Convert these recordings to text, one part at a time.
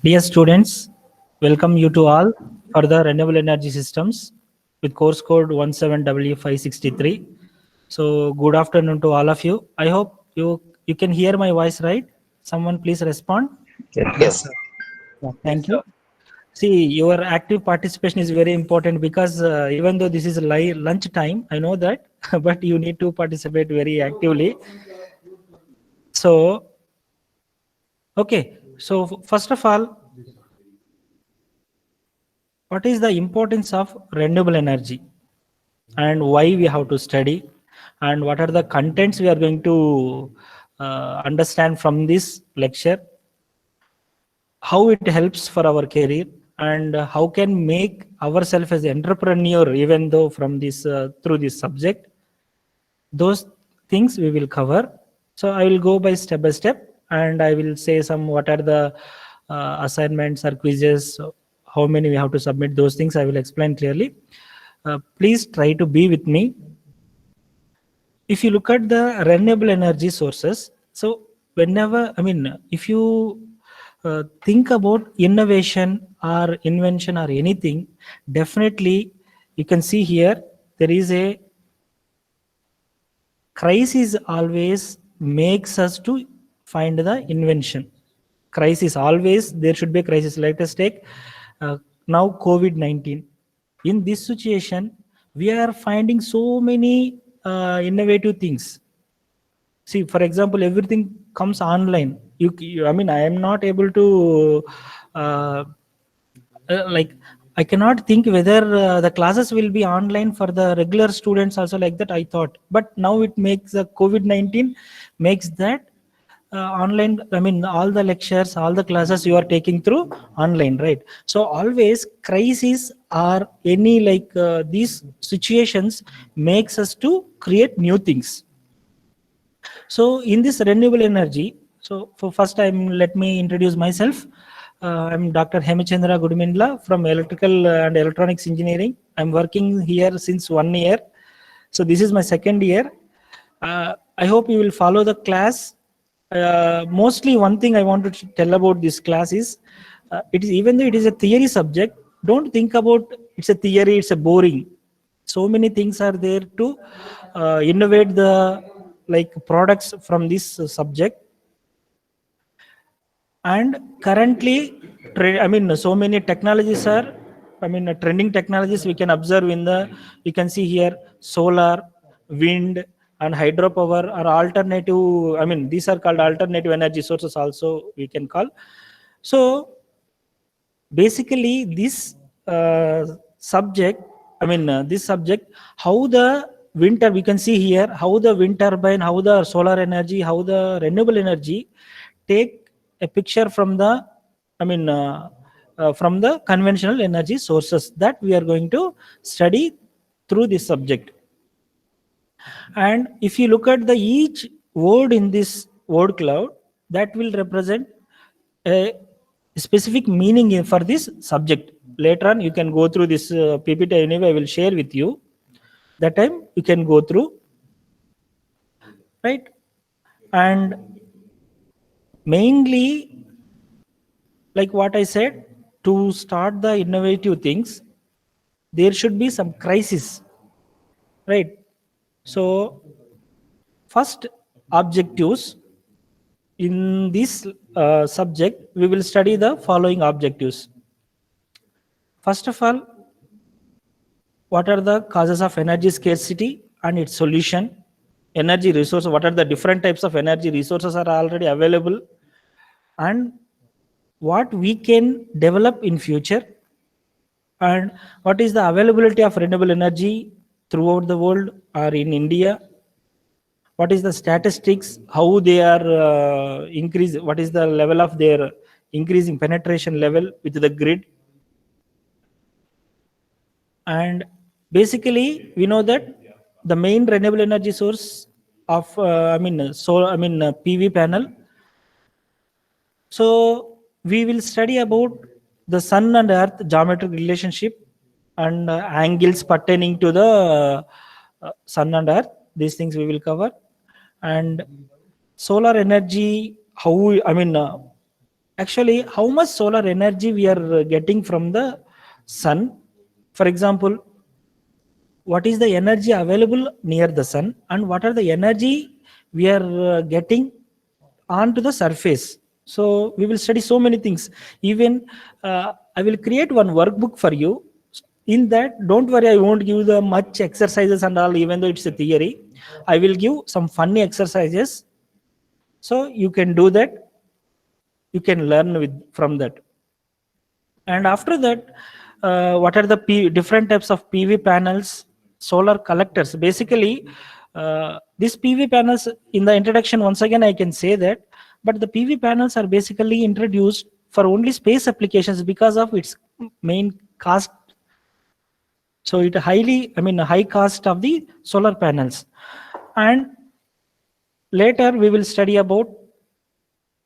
Dear students, welcome you to all for the Renewable Energy Systems with course code 17W563. So good afternoon to all of you. I hope you can hear my voice, right? Someone please respond. Yes, sir. Yeah, thank you. See, your active participation is very important because even though this is lunch time, I know that, but you need to participate very actively. So, okay. So first of all, what is the importance of renewable energy and why we have to study and what are the contents we are going to understand from this lecture, how it helps for our career, and how can make ourselves as entrepreneur even though from this through this subject. Those things we will cover. So I will go by step, and I will say some what are the assignments or quizzes, how many we have to submit. Those things I will explain clearly. Please try to be with me. If you look at the renewable energy sources, so whenever, I mean, if you think about innovation or invention or anything, definitely you can see here there is a crisis always makes us to find the invention. Crisis always, there should be a crisis. Let us take now COVID-19. In this situation, we are finding so many innovative things. See, for example, everything comes online. I mean, I am not able to uh, like, I cannot think whether the classes will be online for the regular students also, like that I thought. But now it makes the COVID-19 makes that online. I mean, all the lectures, all the classes you are taking through online, right? So always crisis or any like these situations makes us to create new things. So in this renewable energy, so for first time, let me introduce myself. I'm Dr. Hemachandra Gudumindla from Electrical and Electronics Engineering. I'm working here since 1 year. So this is my second year. I hope you will follow the class. Mostly one thing I want to tell about this class is, it is, even though it is a theory subject, don't think about it's a theory, it's a boring. So many things are there to innovate the like products from this subject. And currently I mean, so many technologies are, I mean, trending technologies we can observe in the, you can see here, solar, wind and hydropower are alternative. I mean, these are called alternative energy sources also, we can call. So basically this subject, I mean, this subject, how the winter, we can see here how the wind turbine, how the solar energy, how the renewable energy take a picture from the, I mean, from the conventional energy sources that we are going to study through this subject. And if you look at the each word in this word cloud, that will represent a specific meaning for this subject. Later on, you can go through this PPT anyway, I will share with you. That time you can go through, right? And mainly, like what I said, to start the innovative things, there should be some crisis, right? So, first objectives in this subject, we will study the following objectives. First of all, what are the causes of energy scarcity and its solution? Energy resources, what are the different types of energy resources are already available, and what we can develop in future, and what is the availability of renewable energy throughout the world or in India, what is the statistics, how they are increase, what is the level of their increasing penetration level with the grid. And basically we know that the main renewable energy source of I mean, so I mean, PV panel. So we will study about the sun and earth geometric relationship and angles pertaining to the sun and earth. These things we will cover. And solar energy, how I mean, actually how much solar energy we are getting from the sun. For example, what is the energy available near the sun and what are the energy we are getting onto the surface. So we will study so many things. Even I will create one workbook for you. In that, don't worry, I won't give the much exercises and all, even though it's a theory. I will give some funny exercises, so you can do that. You can learn with from that. And after that, what are the different types of PV panels, solar collectors? Basically, these PV panels, in the introduction, once again, I can say that, but the PV panels are basically introduced for only space applications because of its main cost. So it high cost of the solar panels. And later we will study about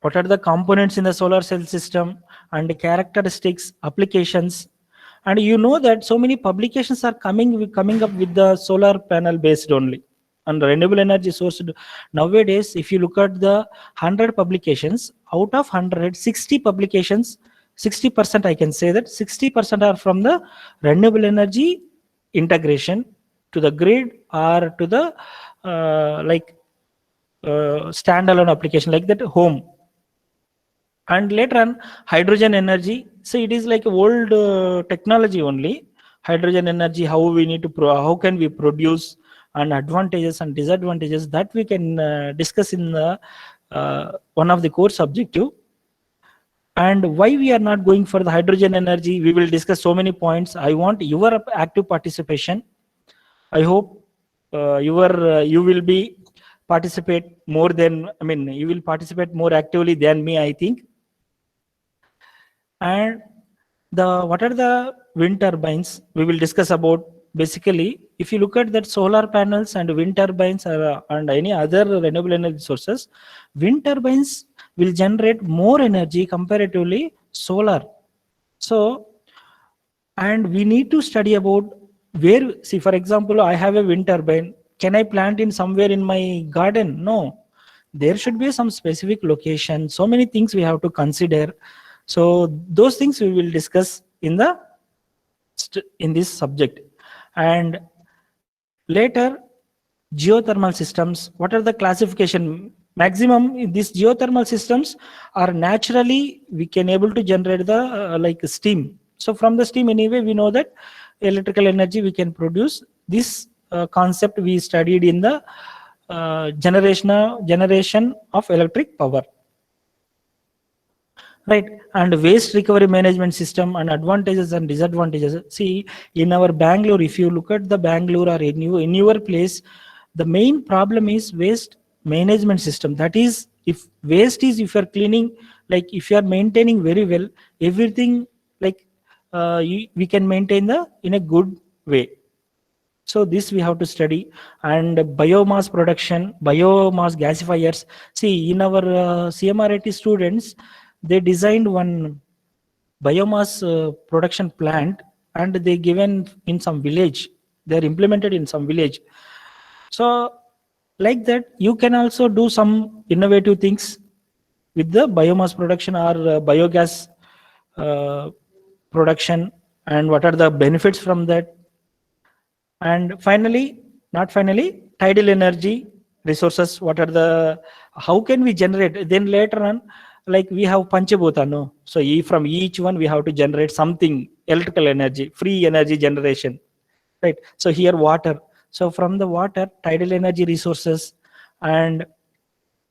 what are the components in the solar cell system and characteristics, applications. And you know that so many publications are coming up with the solar panel based only and renewable energy source. Nowadays, if you look at the 100 publications, out of 100, 60 publications, 60%, I can say that 60% are from the renewable energy integration to the grid or to the standalone application like that home. And later on, hydrogen energy. So it is like old technology only. Hydrogen energy, how we need to how can we produce, and advantages and disadvantages that we can discuss in the one of the core objective. And why we are not going for the hydrogen energy, we will discuss so many points. I want your active participation. I hope you will be participate more than, you will participate more actively than me, I think. And what are the wind turbines? We will discuss about. Basically, if you look at that solar panels and wind turbines and any other renewable energy sources, wind turbines will generate more energy comparatively solar. So, and we need to study about where, see, for example, I have a wind turbine. Can I plant in somewhere in my garden? No. There should be some specific location. So many things we have to consider. So those things we will discuss in the in this subject. And later, geothermal systems. What are the classification? Maximum these geothermal systems are naturally we can able to generate the like steam. So from the steam anyway, we know that electrical energy we can produce. This concept we studied in the generation of electric power. Right. And waste recovery management system and advantages and disadvantages. See, in our Bangalore, if you look at the Bangalore or in your place, the main problem is waste management system. That is, if you're cleaning, like if you are maintaining very well, everything like we can maintain in a good way. So this we have to study. And biomass production, biomass gasifiers. See, in our CMRIT students, they designed one biomass production plant, and they given in some village. They are implemented in some village. So like that, you can also do some innovative things with the biomass production or biogas production, and what are the benefits from that. And finally, tidal energy resources. What are how can we generate? Then later on, like we have Panchabhuta, no? So from each one, we have to generate something, electrical energy, free energy generation, right? So here water. So from the water, tidal energy resources, and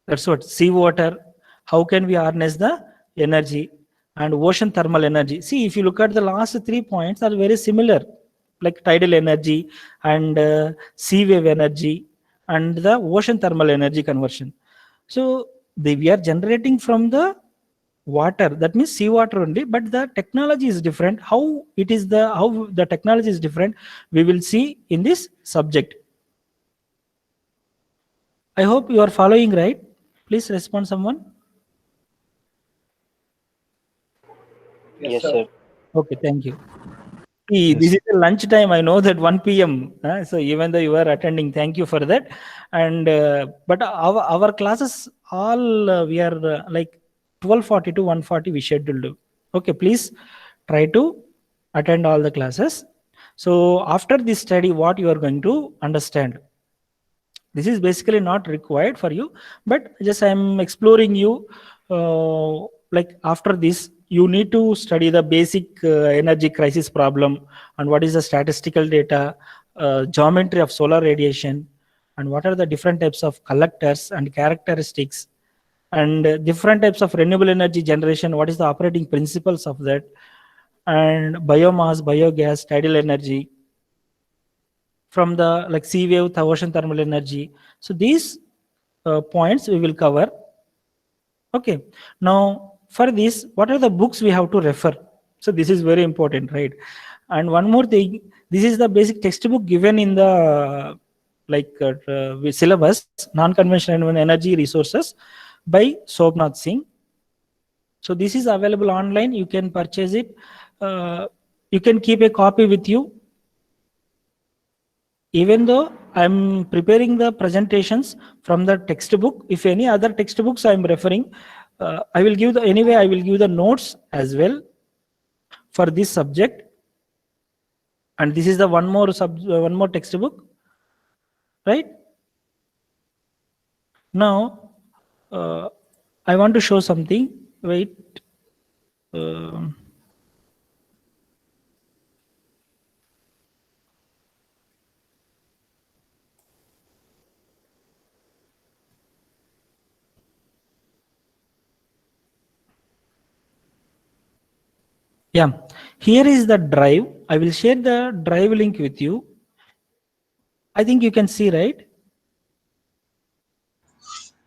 that's what, seawater. How can we harness the energy? And ocean thermal energy. See, if you look at the last 3 points, are very similar, like tidal energy and sea wave energy and the ocean thermal energy conversion. So we are generating from the water, that means seawater only, but the technology is different. How the technology is different, we will see in this subject. I hope you are following, right? Please respond someone. Yes, sir. Okay, thank you. This is a lunch time. I know that 1 p.m. So even though you are attending, thank you for that. And but our classes all we are like 12:40 to 1:40 we scheduled. Okay, please try to attend all the classes. So after this study, what you are going to understand, this is basically not required for you, but just I'm exploring you. Like after this, you need to study the basic energy crisis problem and what is the statistical data, geometry of solar radiation, and what are the different types of collectors and characteristics, and different types of renewable energy generation, what is the operating principles of that, and biomass, biogas, tidal energy, from the like sea wave, the ocean thermal energy. So these points we will cover. Okay. Now for this, what are the books we have to refer? So this is very important, right? And one more thing, this is the basic textbook given in the syllabus, non-conventional energy resources by Sobnath Singh. So this is available online. You can purchase it. You can keep a copy with you. Even though I'm preparing the presentations from the textbook, if any other textbooks I'm referring, I will give I will give the notes as well for this subject. And this is the one more textbook, right? Now, I want to show something. Wait. Um Yeah, here is the drive. I will share the drive link with you. I think you can see, right?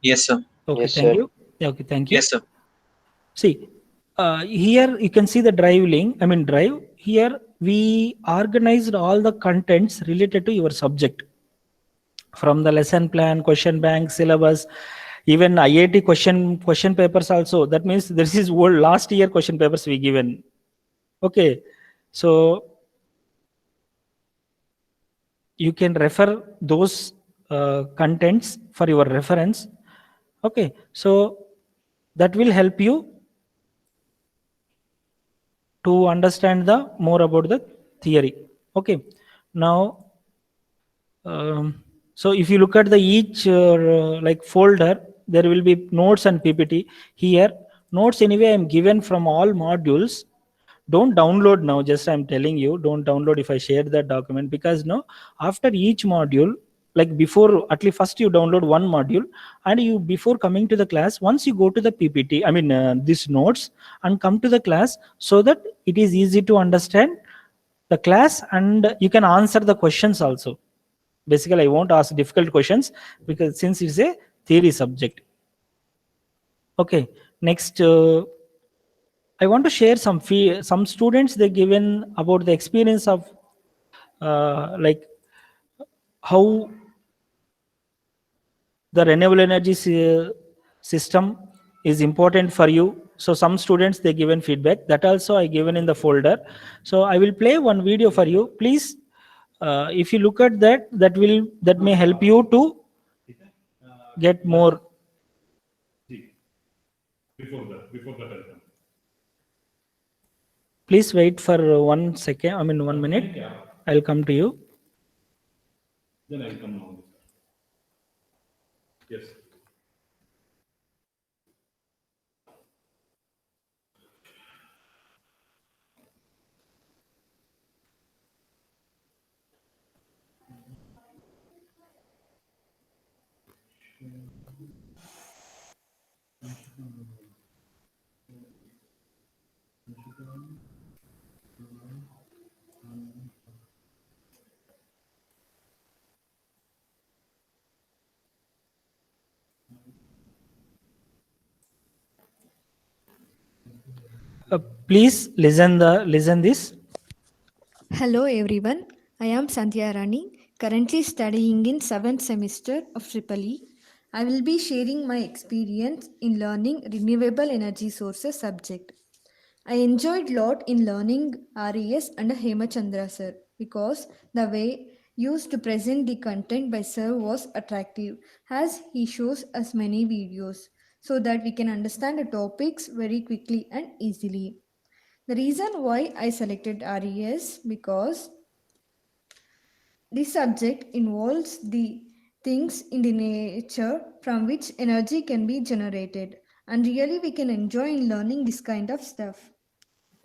Yes, sir. Okay, Yes, thank sir. you. Yeah, okay, thank you. Yes, sir. See, here you can see the drive link. I mean, drive. Here we organized all the contents related to your subject, from the lesson plan, question bank, syllabus, even IIT question papers also. That means this is old last year question papers we given. Okay, so you can refer those contents for your reference. Okay, so that will help you to understand the more about the theory. Okay, now so if you look at the each like folder, there will be notes and PPT. Here notes anyway I'm given from all modules. Don't download now, just I'm telling you, don't download if I share that document, because no, after each module, like before, at least first you download one module, and you before coming to the class, once you go to the PPT, I mean these notes, and come to the class, so that it is easy to understand the class and you can answer the questions also. Basically I won't ask difficult questions, because since it's a theory subject. Okay, next I want to share some students they given about the experience of like how the renewable energy system is important for you. So some students they given feedback, that also I given in the folder. So I will play one video for you, please. If you look at that, that may help you to get more. Before that I'll come. Please wait for 1 second, I mean 1 minute. I'll come to you. Then I'll come now. Yes. Please listen this. Hello everyone, I am Sandhya Rani, currently studying in 7th semester of Triple E. I will be sharing my experience in learning renewable energy sources subject. I enjoyed lot in learning RES under Hemachandra sir because the way used to present the content by sir was attractive as he shows us many videos. so that we can understand the topics very quickly and easily. The reason why I selected RES because this subject involves the things in the nature from which energy can be generated, and really we can enjoy in learning this kind of stuff.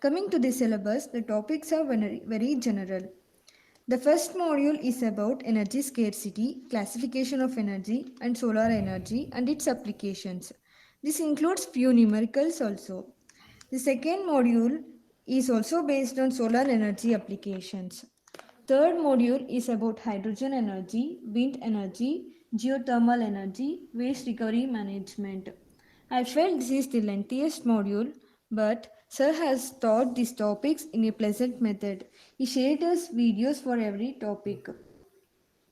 Coming to the syllabus, the topics are very general. The first module is about energy scarcity, classification of energy, and solar energy and its applications. This includes few numericals also. The second module is also based on solar energy applications. Third module is about hydrogen energy, wind energy, geothermal energy, waste recovery management. I felt this is the lengthiest module, but Sir has taught these topics in a pleasant method. He shared us videos for every topic.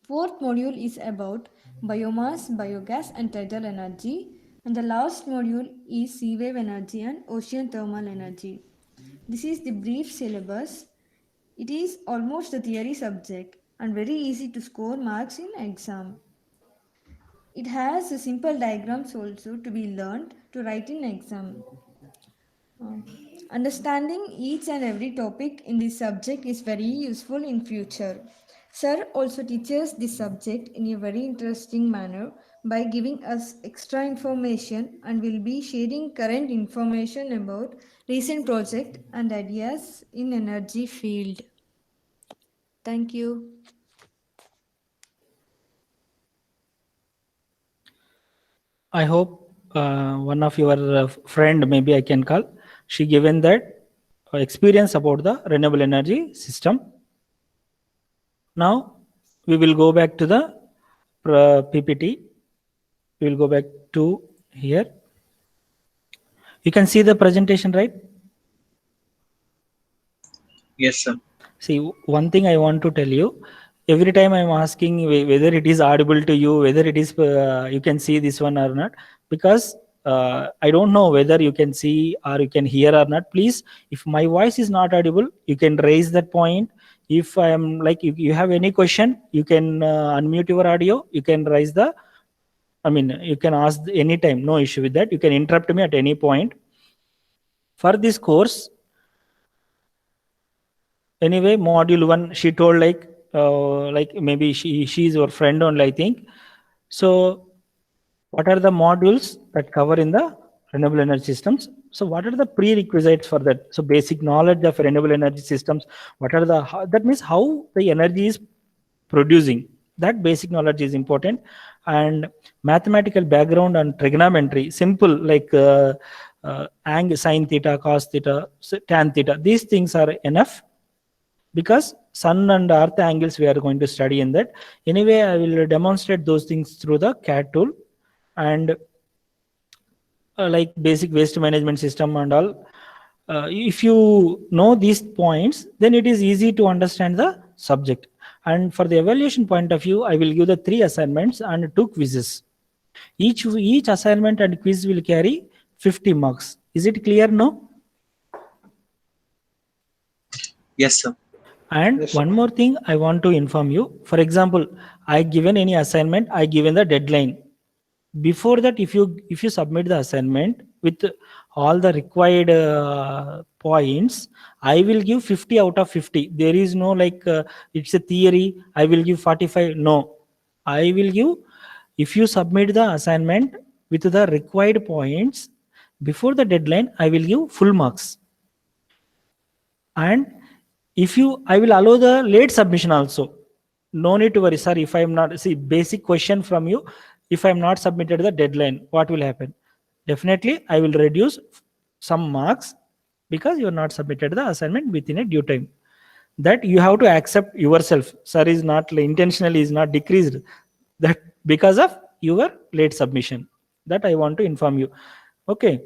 Fourth module is about biomass, biogas and tidal energy. And the last module is sea wave energy and ocean thermal energy. This is the brief syllabus. It is almost a theory subject and very easy to score marks in exam. It has a simple diagrams also to be learned to write in exam. Understanding each and every topic in this subject is very useful in future. Sir also teaches this subject in a very interesting manner by giving us extra information and will be sharing current information about recent project and ideas in energy field. Thank you. I hope one of your friend, maybe I can call, she given that experience about the renewable energy system. Now we will go back to the PPT. We will go back to here. You can see the presentation, right? Yes, sir. See, one thing I want to tell you, every time I'm asking whether it is audible to you, whether it is you can see this one or not, because I don't know whether you can see or you can hear or not. Please, if my voice is not audible, you can raise that point. If I am like, if you have any question, you can unmute your audio. You can raise the, I mean, you can ask anytime. No issue with that. You can interrupt me at any point. For this course, anyway, module 1 she told like maybe she's your friend only, I think. So what are the modules that cover in the renewable energy systems? So what are the prerequisites for that? So basic knowledge of renewable energy systems. What are the, that means how the energy is producing, that basic knowledge is important. And mathematical background and trigonometry, simple, like angle, sine theta, cos theta, tan theta, these things are enough, because sun and earth angles we are going to study in that. Anyway, I will demonstrate those things through the CAD tool. And like basic waste management system and all, if you know these points, then it is easy to understand the subject. And for the evaluation point of view, I will give the 3 assignments and 2 quizzes. Each assignment and quiz will carry 50 marks. Is it clear now? Yes, sir. And Yes, one more thing I want to inform you. For example, I given any assignment, I given the deadline. Before that, if you submit the assignment with all the required points, I will give 50 out of 50. There is no like it's a theory, I will give 45. No, I will give, if you submit the assignment with the required points before the deadline, I will give full marks. And if you, I will allow the late submission also. No need to worry, sir. If I am not, see, basic question from you, if I am not submitted the deadline, what will happen? Definitely, I will reduce some marks because you are not submitted the assignment within a due time. That you have to accept yourself. Sir is not intentionally is not decreased. That because of your late submission. That I want to inform you. Okay.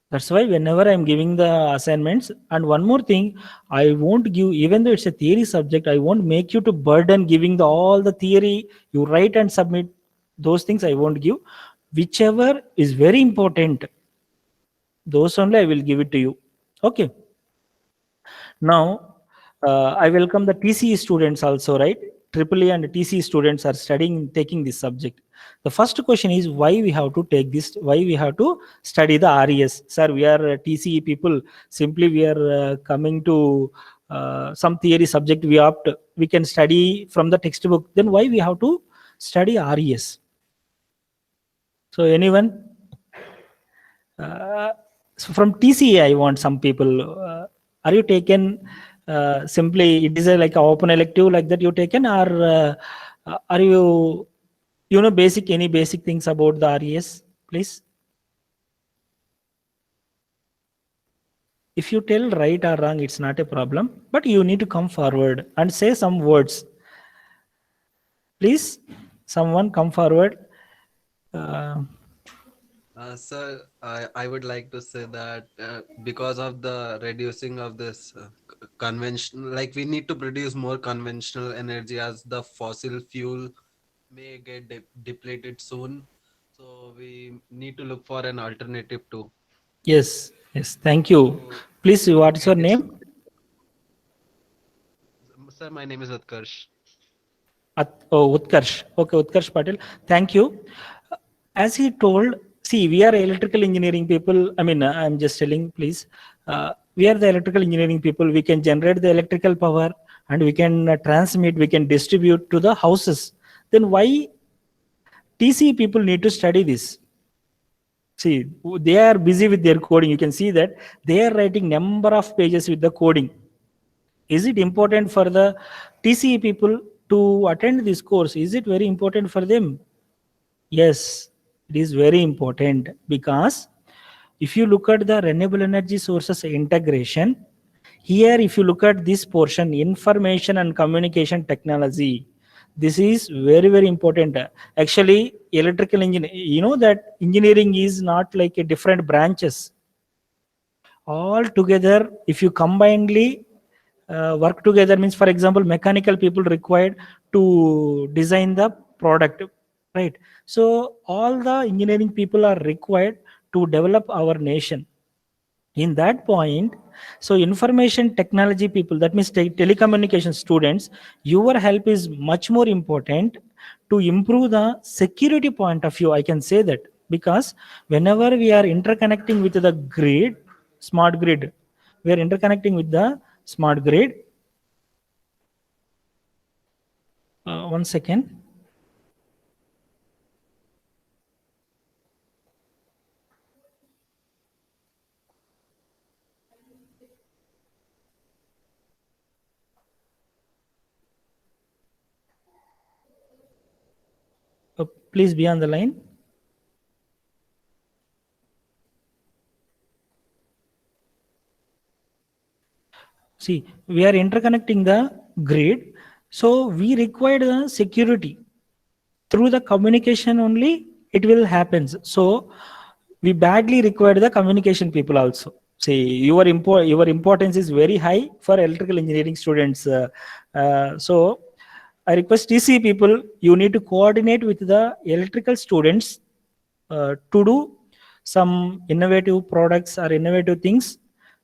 That's why whenever I'm giving the assignments, and one more thing, I won't give, even though it's a theory subject, I won't make you to burden giving all the theory, you write and submit, those things I won't give. Whichever is very important, those only I will give it to you. Okay. Now, I welcome the TCE students also, right? Triple E and TC students are studying, taking this subject. The first question is why we have to take this, why we have to study the RES. Sir, we are TCE people. Simply we are coming to some theory subject we can study from the textbook. Then why we have to study RES? So anyone? So from TCA, I want some people. Are you taken simply? It is like an open elective like that you taken, or are you know any basic things about the RES, please? If you tell right or wrong, it's not a problem. But you need to come forward and say some words. Please, someone come forward. Sir, I would like to say that because of the reducing of this conventional, like we need to produce more conventional energy as the fossil fuel may get depleted soon. So we need to look for an alternative too. Yes, thank you. Please, what is your name? Sir, my name is Utkarsh. Utkarsh. Okay, Utkarsh Patel. Thank you. As he told, see, we are electrical engineering people. I mean, I'm just telling, please. We are the electrical engineering people. We can generate the electrical power and we can transmit, we can distribute to the houses. Then why TC people need to study this? See, they are busy with their coding. You can see that they are writing number of pages with the coding. Is it important for the TCE people to attend this course? Is it very important for them? Yes, it is very important because if you look at the renewable energy sources integration, here if you look at this portion, information and communication technology, this is very, very important. Actually, electrical engineering, you know that engineering is not like a different branches. All together, if you combinedly work together, means for example mechanical people required to design the product, right? So all the engineering people are required to develop our nation. In that point, so information technology people, that means telecommunication students, your help is much more important to improve the security point of view. I can say that because whenever we are interconnecting with the grid, smart grid, we are interconnecting with the smart grid. One second. Please be on the line. See, we are interconnecting the grid, so we require the security. Through the communication only, it will happen. So we badly require the communication people also. See, your importance is very high for electrical engineering students. So I request TC people, you need to coordinate with the electrical students to do some innovative products or innovative things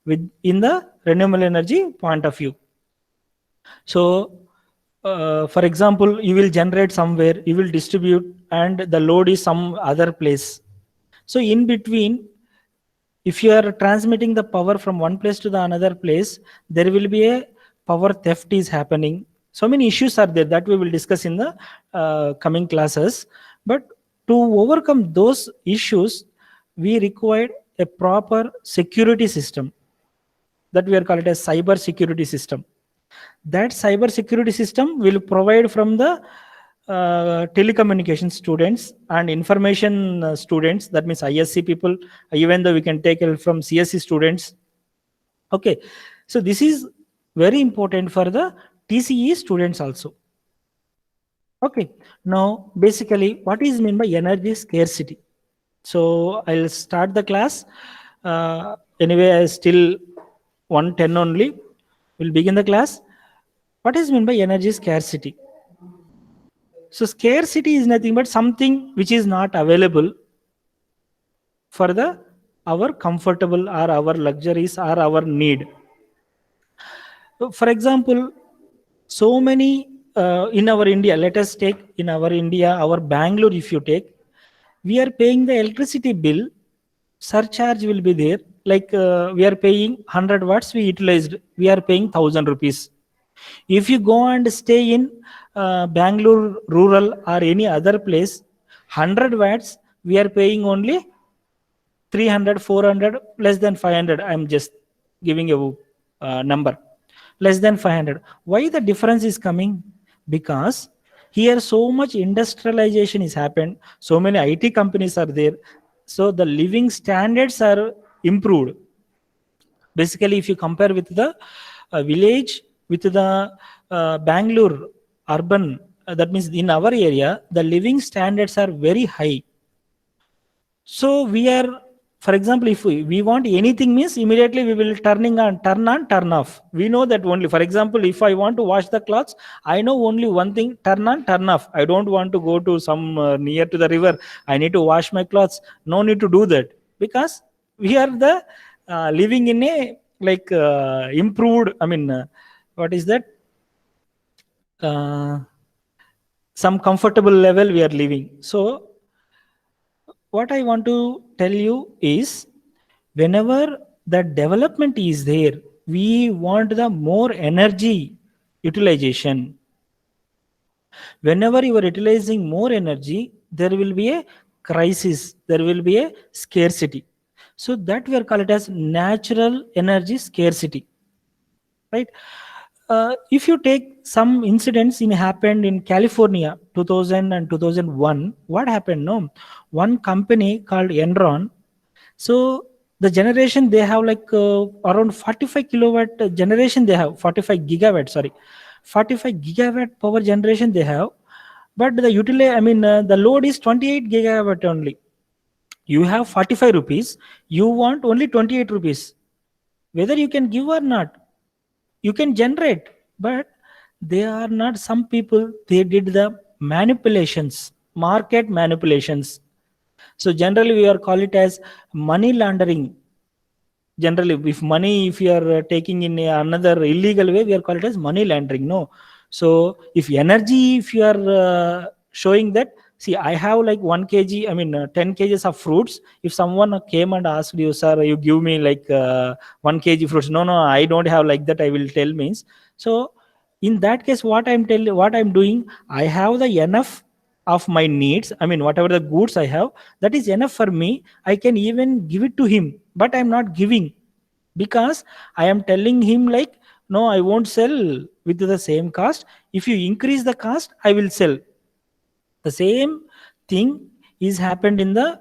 in the renewable energy point of view. So for example, you will generate somewhere, you will distribute, and the load is some other place. So in between, if you are transmitting the power from one place to the another place, there will be a power theft is happening. So many issues are there that we will discuss in the coming classes. But to overcome those issues, we require a proper security system that we are called as cyber security system. That cyber security system will provide from the telecommunication students and information students, that means ISC people, even though we can take help from CSC students. Okay, so this is very important for the TCE students also. Okay, now basically what is meant by energy scarcity? So I'll start the class. Anyway, I still 1:10 only. We'll begin the class. What is meant by energy scarcity? So scarcity is nothing but something which is not available for our comfortable or our luxuries or our need. So for example, so many in our India, let us take in our India, our Bangalore, if you take, we are paying the electricity bill, surcharge will be there. Like we are paying 100 watts, we utilized, we are paying 1000 rupees. If you go and stay in Bangalore rural or any other place, 100 watts, we are paying only 300, 400, less than 500. I'm just giving a number. Less than 500. Why the difference is coming? Because here so much industrialization is happened. So many IT companies are there. So the living standards are improved. Basically, if you compare with the village, with the Bangalore urban, that means in our area, the living standards are very high. So we are, for example, if we want anything means immediately we will turn on, turn off. We know that only. For example, if I want to wash the clothes, I know only one thing: turn on, turn off. I don't want to go to some near to the river. I need to wash my clothes. No need to do that because we are the living in a like improved. I mean, what is that? Some comfortable level we are living. So what I want to tell you is whenever the development is there, we want the more energy utilization. Whenever you are utilizing more energy, there will be a crisis, there will be a scarcity. So that we are called it as natural energy scarcity, right? If you take some incidents in happened in California 2000 and 2001, what happened? No, one company called Enron. So the generation they have like around 45 kilowatt generation they have 45 gigawatt, sorry, 45 gigawatt power generation they have, but the utility, I mean the load is 28 gigawatt only. You have 45 rupees, you want only 28 rupees, whether you can give or not, you can generate, but they are not, some people they did the manipulations, market manipulations. So generally we are call it as money laundering. Generally, if money, if you are taking in another illegal way, we are call it as money laundering. No. So if energy, if you are showing that, see, I have like 1 kg, I mean 10 kgs of fruits. If someone came and asked you, sir, you give me like 1 kg fruits. No, no, I don't have like that. I will tell means. So in that case, what I'm doing, I have the enough of my needs. I mean, whatever the goods I have, that is enough for me. I can even give it to him, but I'm not giving because I am telling him like, no, I won't sell with the same cost. If you increase the cost, I will sell. The same thing is happened in the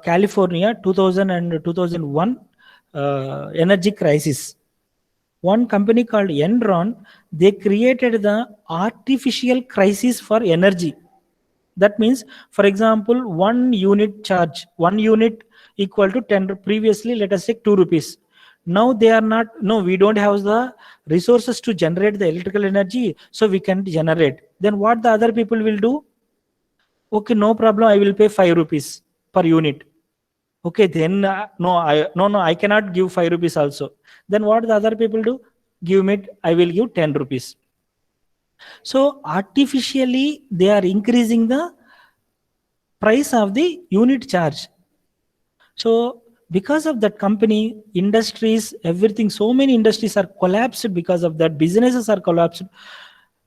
California 2000 and 2001 energy crisis. One company called Enron, they created the artificial crisis for energy. That means, for example, 1 unit charge, 1 unit equal to 10. Previously, let us take 2 rupees. Now they are not, no, we don't have the resources to generate the electrical energy, so we can generate. Then what the other people will do? Okay, no problem, I will pay 5 rupees per unit. Okay, then no, I cannot give 5 rupees also. Then what the other people do? Give me, I will give 10 rupees. So artificially they are increasing the price of the unit charge. So because of that company, industries, everything, so many industries are collapsed because of that. Businesses are collapsed.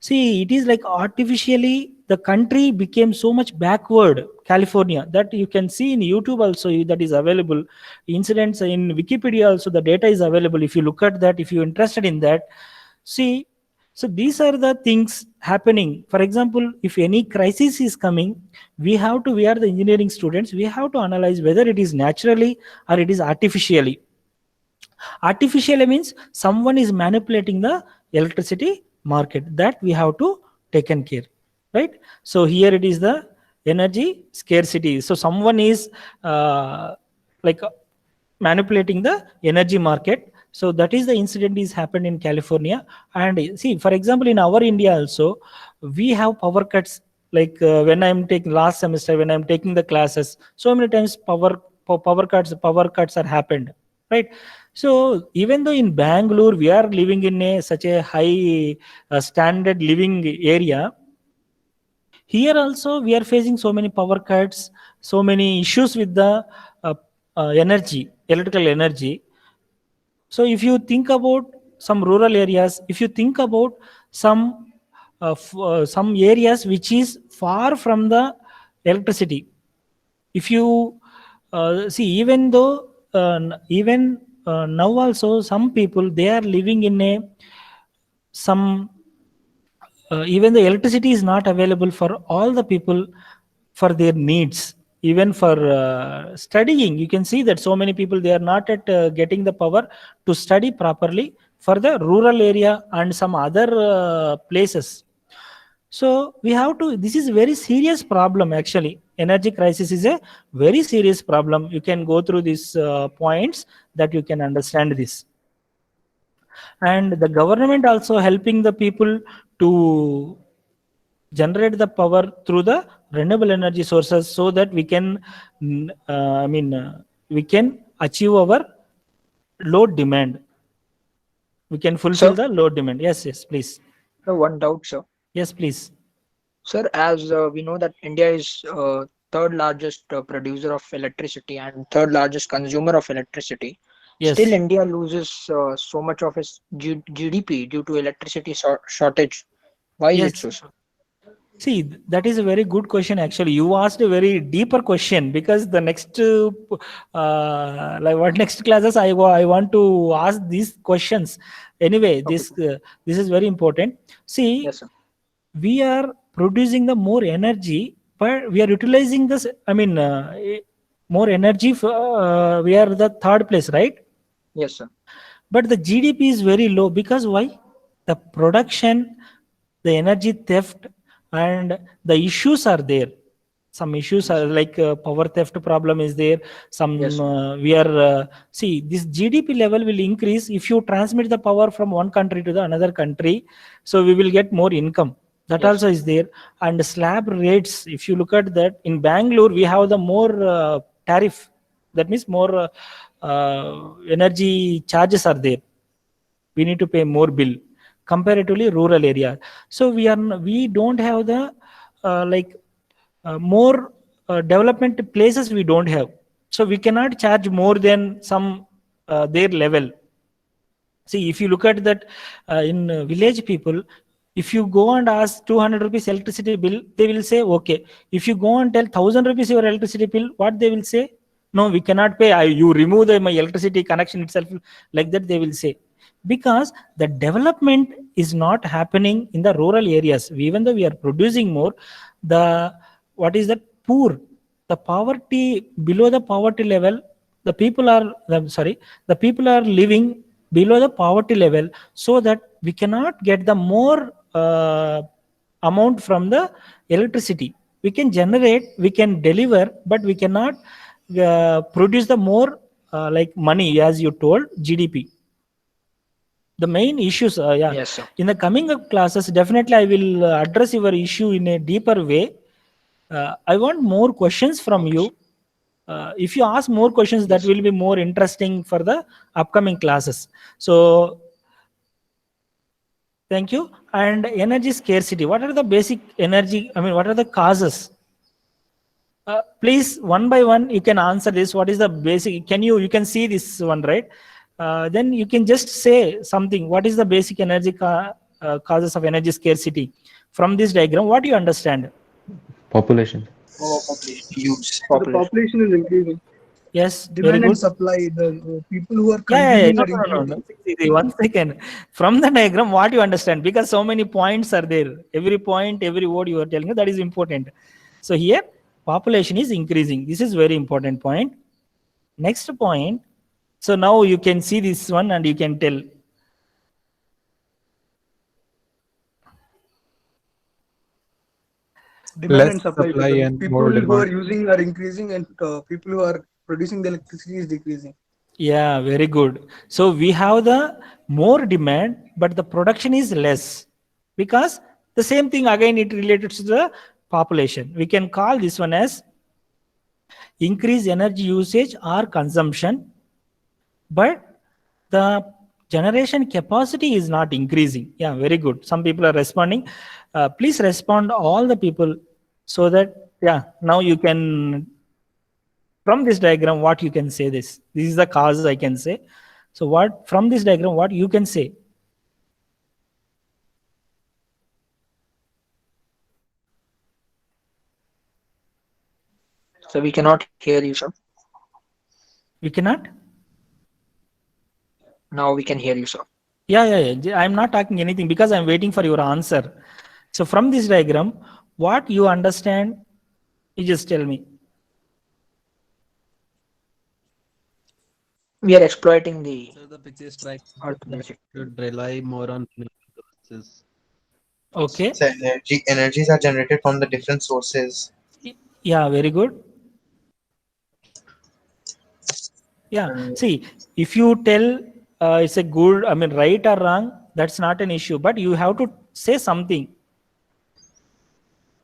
See, it is like artificially the country became so much backward. California, that you can see in YouTube also, that is available. Incidents in Wikipedia also, the data is available. If you look at that, if you're interested in that, see. So these are the things happening. For example, if any crisis is coming, we are the engineering students, we have to analyze whether it is naturally or it is artificially. Artificially means someone is manipulating the electricity market, that we have to taken care, right? So here it is the energy scarcity. So someone is like manipulating the energy market. So that is the incident is happened in California. And see, for example, in our India also, we have power cuts. Like when I'm taking last semester, when I'm taking the classes, so many times power cuts are happened. right? So even though in Bangalore we are living in such a high standard living area, here also we are facing so many power cuts, so many issues with the electrical energy. So if you think about some rural areas, if you think about some areas which is far from the electricity, if you see, even though even now also some people they are living in a some even the electricity is not available for all the people for their needs, even for studying. You can see that so many people they are not at getting the power to study properly for the rural area and some other places. So we have to, this is a very serious problem actually. Energy crisis is a very serious problem. You can go through these points that you can understand this. And the government also helping the people to generate the power through the renewable energy sources, so that we can we can achieve our load demand, we can fulfill Sir, the load demand. Yes, please. one doubt, sir. Yes, please. Sir, as we know that India is third largest producer of electricity and third largest consumer of electricity, still Yes. India loses so much of its GDP due to electricity shortage. Why is it Yes. so, sir? See, that is a very good question. Actually, you asked a very deeper question, because the next, like what next classes I want to ask these questions. Anyway, Okay, this is very important. See, yes, sir. we are producing the more energy, but we are utilizing this. More energy. We are the third place, right? Yes, sir. But the GDP is very low, because why? The production, the energy theft, and the issues are there. Some issues are like power theft problem is there. Yes, Some sir. we are see, this GDP level will increase if you transmit the power from one country to the another country. So we will get more income. That Yes, also sir. is there. And slab rates, if you look at that, in Bangalore we have the more tariff. That means more energy charges are there. We need to pay more bill comparatively rural area. So we don't have the more development places, we don't have. So we cannot charge more than some their level. See, if you look at that in village people, if you go and ask 200 rupees electricity bill, they will say okay. If you go and tell 1000 rupees your electricity bill, what they will say? No, we cannot pay. You remove my electricity connection itself. Like that they will say, because the development is not happening in the rural areas. Even though we are producing more, the what is that poor, the poverty, below the poverty level, the people are the people are living below the poverty level, so that we cannot get the more amount from the electricity. We can generate, we can deliver, but we cannot produce the more like money, as you told, GDP. The main issues, Yes, sir. in the coming up classes, definitely I will address your issue in a deeper way. I want more questions from Okay, you. sir. If you ask more questions, that Yes, sir. will be more interesting for the upcoming classes. So thank you. And energy scarcity, what are the basic energy, what are the causes? Please, one by one, you can answer this. What is the basic? You can see this one, right? Then you can just say something. What is the basic energy causes of energy scarcity? From this diagram, what do you understand? Population. Use. So the Population. population is increasing. Yes, very Demand and good. supply, the people who are Yeah. consuming No, are no, no, no. increasing. See, 1 second. From the diagram, what you understand? Because so many points are there. Every point, every word you are telling, that is important. So here, population is increasing. This is very important point. Next point. So now you can see this one and you can tell. Demand Less and supply. So supply the and people more who are demand. using are increasing, and people who are producing the electricity is decreasing. Yeah, very good. So we have the more demand, but the production is less, because the same thing again it related to the population. We can call this one as increase energy usage or consumption. but the generation capacity is not increasing. Yeah, very good. Some people are responding. Please respond all the people so that, yeah, now you can, from this diagram, what you can say this. This is the cause I can say. So what, from this diagram, what you can say? So we cannot hear you, sir. We cannot? Now we can hear you, sir. Yeah. I'm not talking anything because I'm waiting for your answer. So from this diagram, what you understand, you just tell me. We are exploiting the So the picture strike earth energy. should rely more on renewable sources. Okay. So energies are generated from the different sources. Yeah, very good. Yeah, see, if you tell it's a good, I mean, right or wrong, that's not an issue, but you have to say something.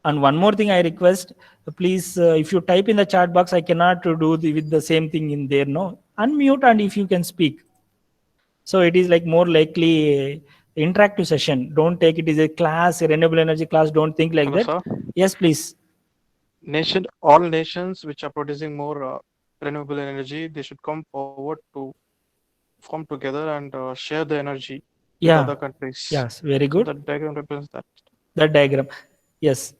And one more thing I request, please, if you type in the chat box, I cannot do with the same thing in there, no? Unmute and if you can speak. So it is like more likely interactive session. Don't take it as a class, a renewable energy class. Don't think like Hello, that. sir. Yes, please. All nations which are producing more renewable energy, they should come forward to form together and share the energy with Yeah. other countries. Yes, very So good. that diagram represents that. That diagram. Yes.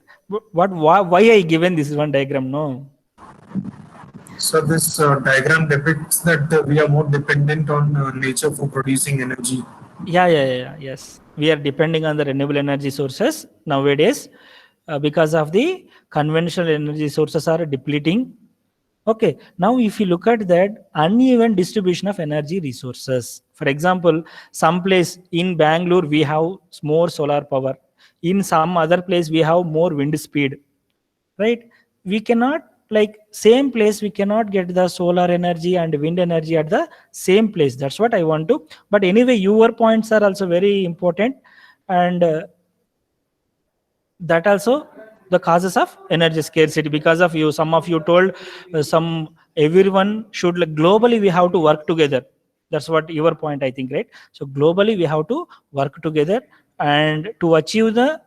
Why I given this one diagram? No. So this diagram depicts that we are more dependent on nature for producing energy. Yes. We are depending on the renewable energy sources nowadays because of the conventional energy sources are depleting. Okay. Now, if you look at that uneven distribution of energy resources, for example, some place in Bangalore we have more solar power. In some other place we have more wind speed. Right? We cannot, like same place, we cannot get the solar energy and wind energy at the same place. That's what I want to. But anyway, your points are also very important, and that also the causes of energy scarcity because of you. Some of you told some everyone should, like, globally we have to work together. That's what your point, I think, right? So globally we have to work together and to achieve the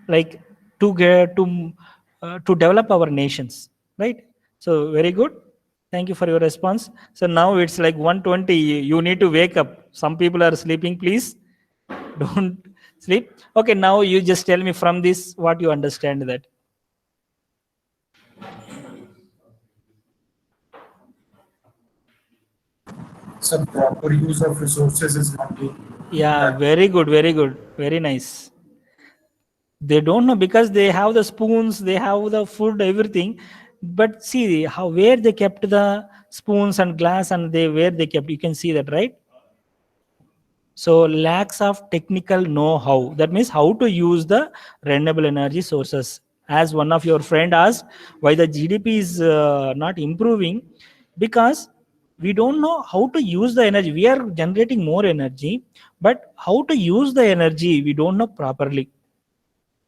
like to develop our nations, right? So very good. Thank you for your response. So now it's like 1:20. You need to wake up. Some people are sleeping. Please don't sleep. Okay, now you just tell me from this what you understand that. Some proper use of resources is not being. Yeah, very good, very nice. They don't know because they have the spoons, they have the food, everything, but see how, where they kept the spoons and glass, and they, where they kept, you can see that, right? So lacks of technical know-how, that means how to use the renewable energy sources. As one of your friend asked, why the GDP is not improving, because we don't know how to use the energy. We are generating more energy, but how to use the energy we don't know properly.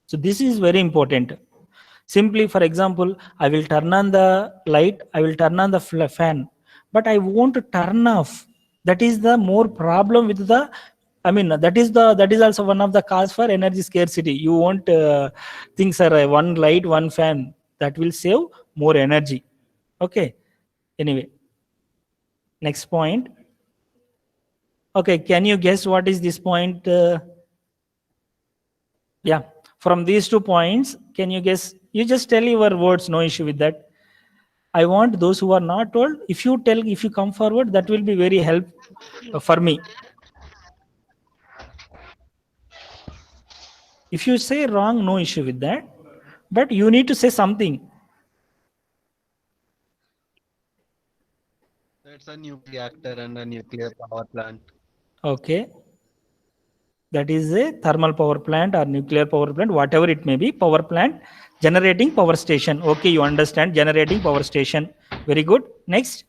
So this is very important. Simply, for example, I will turn on the light, I will turn on the fan, but I won't turn off. That is the more problem with the, I mean, that is also one of the cause for energy scarcity. You won't think, sir, one light, one fan, that will save more energy. Okay. Anyway, next point. Okay, can you guess what is this point? Yeah, from these 2 points, can you guess? You just tell your words, no issue with that. I want those who are not told, if you tell, if you come forward, that will be very help for me. If you say wrong, no issue with that, but you need to say something. It's a nuclear reactor and a nuclear power plant. Okay, that is a thermal power plant or nuclear power plant, whatever it may be, power plant, generating power station. Okay, you understand, generating power station. Very good. Next.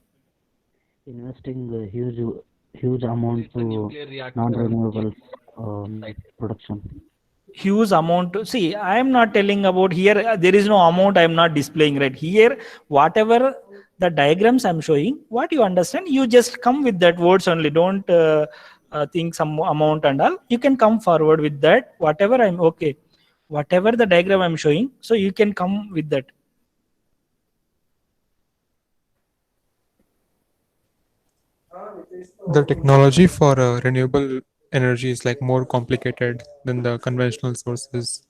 Investing a huge amount It's a to nuclear reactor. non-renewable production. Huge amount. See, I am not telling about here, there is no amount I am not displaying, right? Here, whatever the diagrams I'm showing, what you understand, you just come with that words only. Don't think some amount and all. You can come forward with that. Whatever I'm okay. Whatever the diagram I'm showing, so you can come with that. The technology for renewable energy is like more complicated than the conventional sources.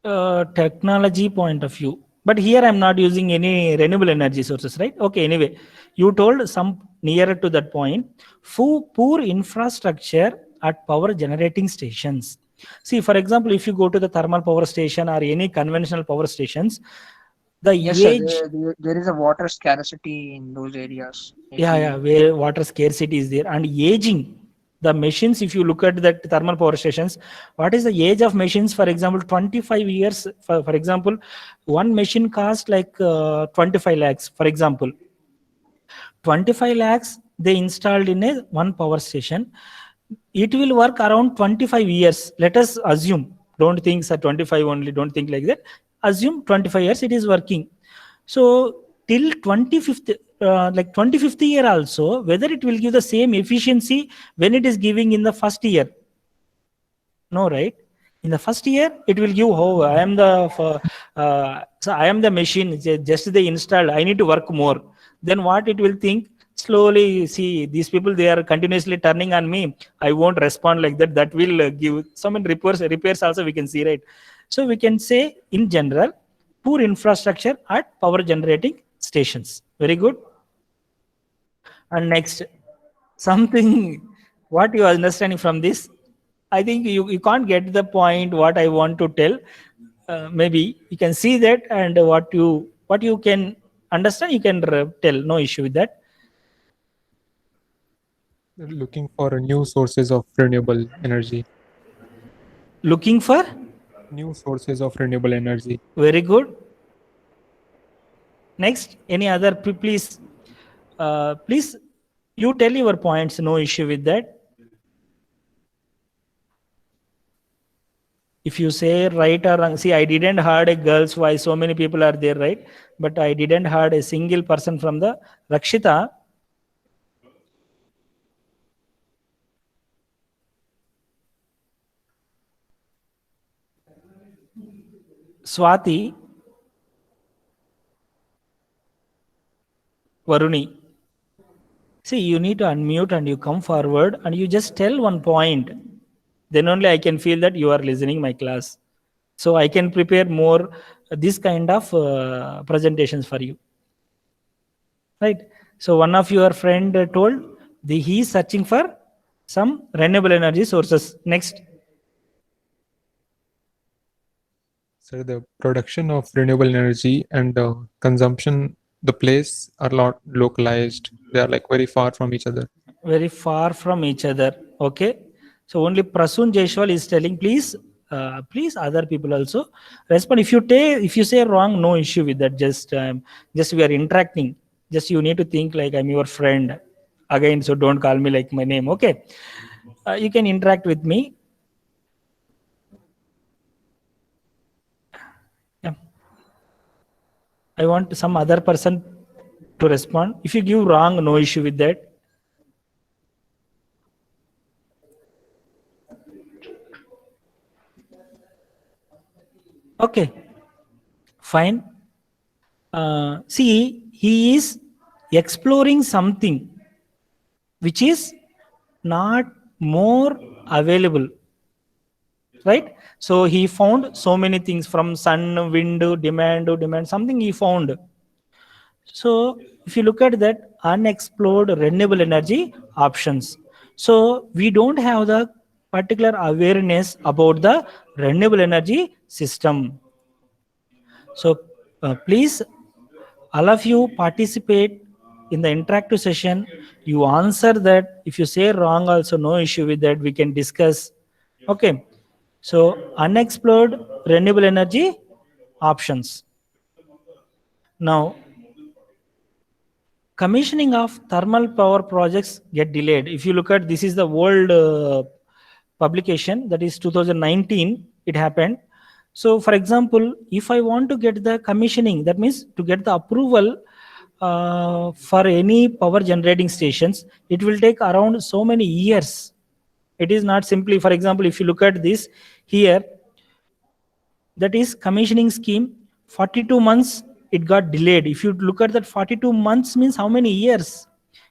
Technology point of view, but here I'm not using any renewable energy sources, right? Okay, anyway, you told some nearer to that point. Poor infrastructure at power generating stations. See, for example, if you go to the thermal power station or any conventional power stations, the Yes, sir. age, There is a water scarcity in those areas. yeah, where water scarcity is there, and aging. The machines, if you look at that thermal power stations, what is the age of machines? For example, 25 years. For example, one machine cost like 25 lakhs. For example, 25 lakhs they installed in a one power station. It will work around 25 years. Let us assume. Don't think sir 25 only. Don't think like that. Assume 25 years it is working. So till 25th, like 25th year also, whether it will give the same efficiency when it is giving in the first year. No, right? In the first year, it will give how I am so I am the machine, just they installed, I need to work more. Then what it will think, slowly see these people, they are continuously turning on me. I won't respond like that. That will give some repairs also we can see, right? So we can say in general, poor infrastructure at power generating stations. Very good. And next, something what you are understanding from this, I think you can't get the point what I want to tell. Maybe you can see that, and what you can understand, you can tell. No issue with that. Looking for new sources of renewable energy. Looking for New sources of renewable energy. very good. Next, any other? Please, please, you tell your points. No issue with that. If you say right or wrong, see, I didn't heard a girl's voice. So many people are there, right? But I didn't heard a single person from the Rakshita. Swati, Varuni. See, you need to unmute and you come forward and you just tell one point. Then only I can feel that you are listening my class. So I can prepare more this kind of presentations for you. Right? So one of your friend told he is searching for some renewable energy sources. Next. So the production of renewable energy and consumption, the place are not localized. They are like very far from each other. Very far from each other. Okay. So only Prasun Jaishwal is telling, please, please other people also respond. If you say wrong, no issue with that. Just we are interacting. Just you need to think like I'm your friend again. So don't call me like my name. Okay. You can interact with me. Yeah. I want some other person to respond. If you give wrong, no issue with that. Okay, fine. See, he is exploring something which is not more available, right? So he found so many things from sun, wind, demand, something he found. So if you look at that, unexplored renewable energy options. So we don't have the particular awareness about the renewable energy system. So please, all of you participate in the interactive session. You answer that. If you say wrong also, no issue with that. We can discuss. Okay. So unexplored renewable energy options. Now, commissioning of thermal power projects get delayed. If you look at, this is the world publication, that is 2019, it happened. So for example, if I want to get the commissioning, that means to get the approval for any power generating stations, it will take around so many years. It is not simply, for example, if you look at this here, that is commissioning scheme, 42 months it got delayed. If you look at that, 42 months means how many years?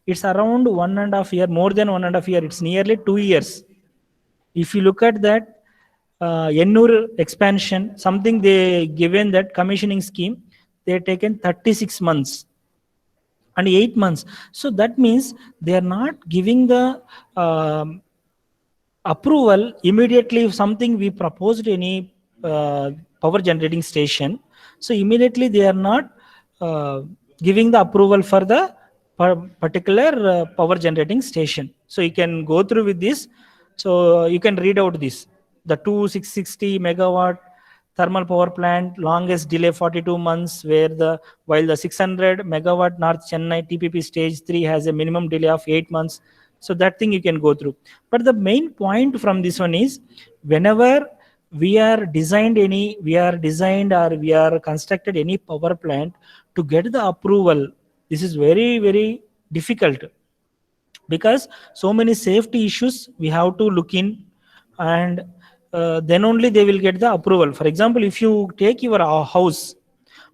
It's around 1.5 year, more than 1.5 year. It's nearly 2 years. If you look at that, Ennur expansion, something they given that commissioning scheme, they taken 36 months and 8 months. So that means they are not giving the approval immediately. If something we proposed any power generating station, so immediately they are not giving the approval for the particular power generating station. So you can go through with this. So you can read out this. The 2660 megawatt thermal power plant, longest delay 42 months, while the 600 megawatt North Chennai TPP stage 3 has a minimum delay of 8 months. So that thing you can go through. But the main point from this one is, whenever we are designed or we are constructed any power plant, to get the approval, this is very, very difficult, because so many safety issues we have to look in, and then only they will get the approval. For example, if you take your house,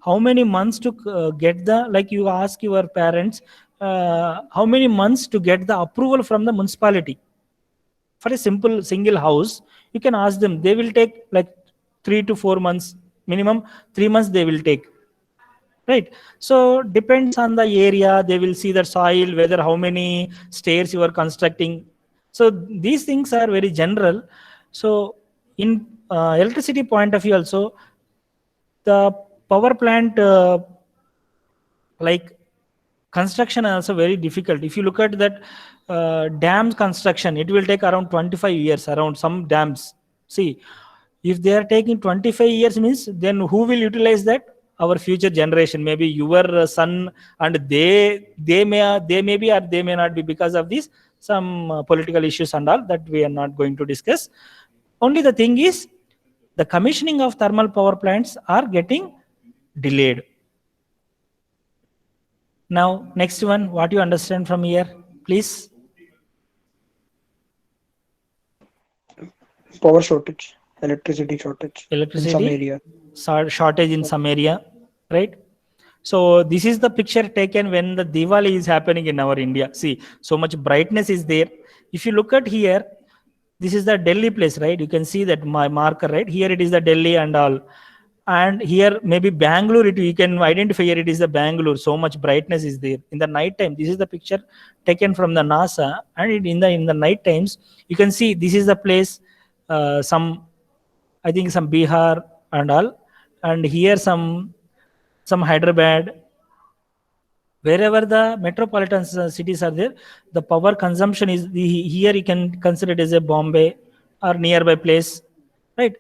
how many months to get the, like you ask your parents, how many months to get the approval from the municipality? For a simple single house, you can ask them, they will take like 3 to 4 months, minimum 3 months they will take, right? So depends on the area, they will see the soil, whether how many stairs you are constructing. So these things are very general. So in electricity point of view also, the power plant like construction is also very difficult. If you look at that dam construction, it will take around 25 years, around some dams. See, if they are taking 25 years means, then who will utilize that? Our future generation, maybe your son, and they may be or they may not be, because of this some political issues and all that we are not going to discuss. Only the thing is, the commissioning of thermal power plants are getting delayed. Now, next one, what you understand from here, please? Power shortage, electricity shortage in some Electricity area. shortage in some area, right? So this is the picture taken when the Diwali is happening in our India. See, so much brightness is there. If you look at here, this is the Delhi place, right? You can see that my marker, right? Here it is the Delhi and all. And here maybe Bangalore, you can identify here it is the Bangalore. So much brightness is there. In the night time, this is the picture taken from the NASA. And in the night times, you can see this is the place, I think some Bihar and all. And here some Hyderabad. Wherever the metropolitan cities are there, the power consumption is here you can consider it as a Bombay or nearby place, right?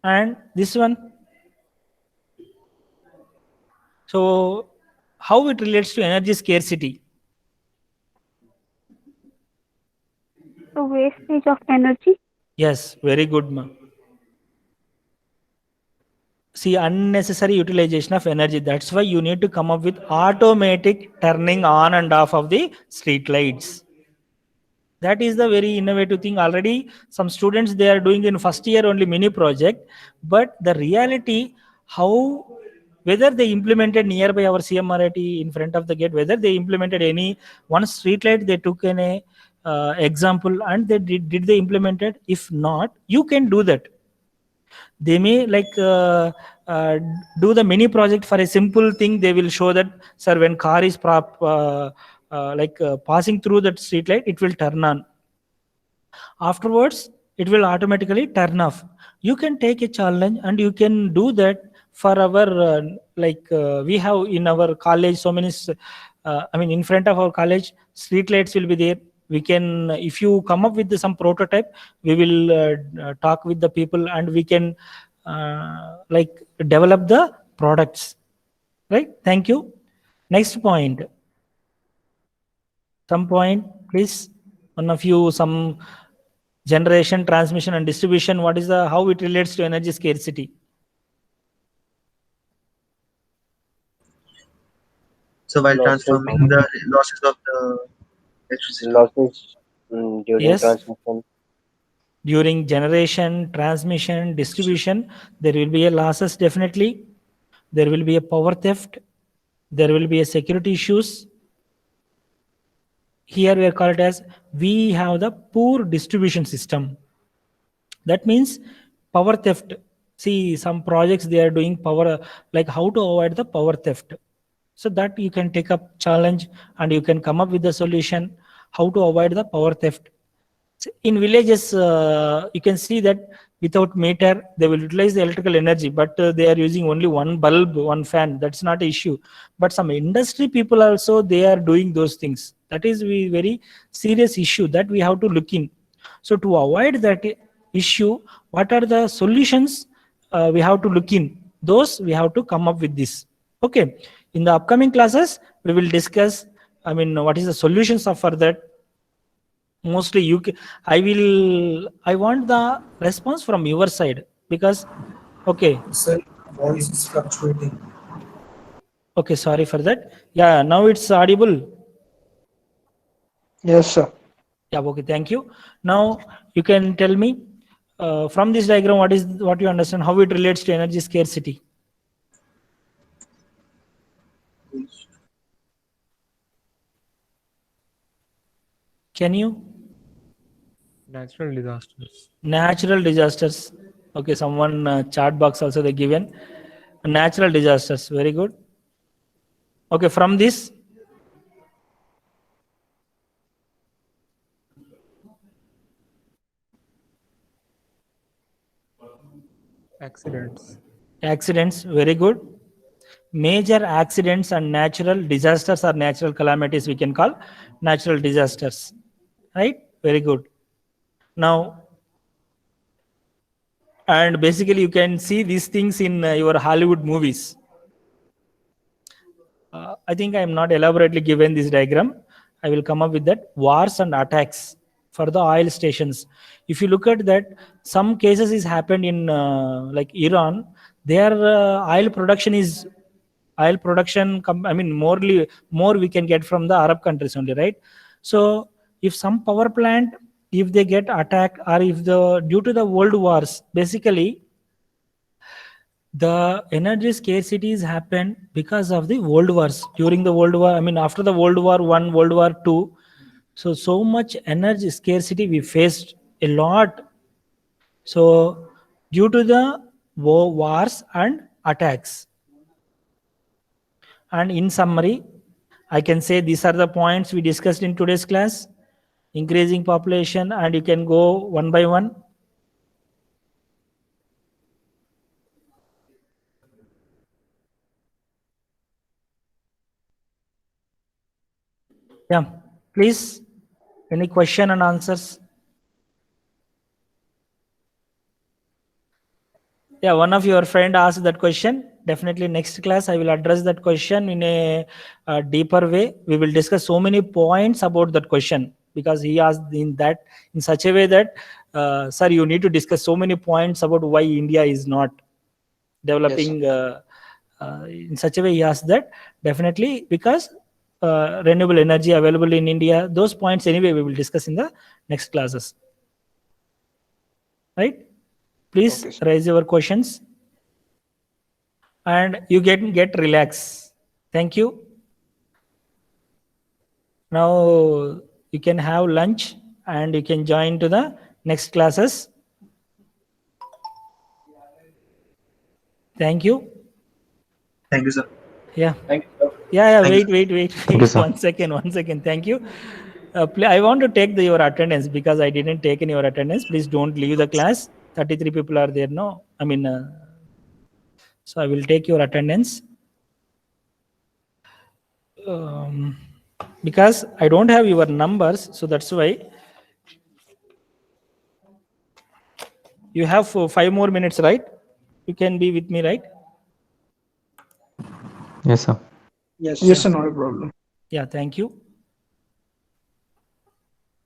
And this one, so how it relates to energy scarcity? The wastage of energy. Yes, very good, ma'am. See, unnecessary utilization of energy. That's why you need to come up with automatic turning on and off of the street lights. That is the very innovative thing. Already some students, they are doing in first year only mini project, but the reality, whether they implemented nearby our CMRIT in front of the gate, whether they implemented any one street light, they took an example and they did they implemented? If not, you can do that. They may like do the mini project for a simple thing. They will show that, sir, when car is passing through that street light, it will turn on. Afterwards, it will automatically turn off. You can take a challenge and you can do that for our we have in our college so many. In front of our college, street lights will be there. We can, if you come up with some prototype, we will talk with the people and we can develop the products, right? Thank you. Next point. Some point, please. One of you, some generation, transmission and distribution. What is how it relates to energy scarcity? So while Losses, transforming the losses of the electricity. losses during Yes. transmission. During generation, transmission, distribution, there will be a losses definitely. There will be a power theft. There will be a security issues. Here we are called as we have the poor distribution system. That means power theft. See, some projects they are doing power, like how to avoid the power theft. So that you can take up challenge and you can come up with the solution how to avoid the power theft. So in villages, you can see that without meter, they will utilize the electrical energy, but they are using only one bulb, one fan. That's not an issue. But some industry people also, they are doing those things. That is a very serious issue that we have to look in. So to avoid that issue, what are the solutions we have to look in? Those we have to come up with this. Okay. In the upcoming classes, we will discuss, what is the solutions for that. Mostly I want the response from your side because, okay. Sir, voice is fluctuating. Okay, sorry for that. Yeah, now it's audible. Yes, sir. Yeah, okay, thank you. Now you can tell me from this diagram what you understand, how it relates to energy scarcity. Can you? Natural disasters. Natural disasters. Okay, someone chat box also they given. Natural disasters, very good. Okay, from this. Accidents. Accidents, very good. Major accidents and natural disasters or natural calamities we can call natural disasters. Right? Very good. Now, and basically you can see these things in your Hollywood movies. I think I am not elaborately given this diagram. I will come up with that. Wars and attacks for the oil stations. If you look at that, some cases is happened in like Iran. Their oil production, more we can get from the Arab countries only, right? So if some power plant, if they get attacked or if due to the world wars, basically the energy scarcities happened because of the world wars. During the world war, after the World War I, World War II, so much energy scarcity we faced a lot. So due to the wars and attacks. And in summary, I can say these are the points we discussed in today's class. Increasing population, and you can go one by one. Yeah, please, any question and answers? Yeah, one of your friend asked that question. Definitely next class I will address that question in a deeper way. We will discuss so many points about that question because he asked in such a way that, sir, you need to discuss so many points about why India is not developing. Yes, In such a way he asked that. Definitely because renewable energy available in India, those points anyway we will discuss in the next classes. Right? Please Okay, sir. raise your questions and you get relax. Thank you. Now you can have lunch and you can join to the next classes. Thank you. Thank you, sir. Yeah. Thank you, sir. Yeah. Thank Wait. you, sir. One second. Thank you. I want to take your attendance because I didn't take in your attendance. Please don't leave the class. 33 people are there now. So I will take your attendance. Because I don't have your numbers, so that's why. You have 5 more minutes, right? You can be with me, right? Yes, sir. Yes, sir, not a problem. Yeah, thank you.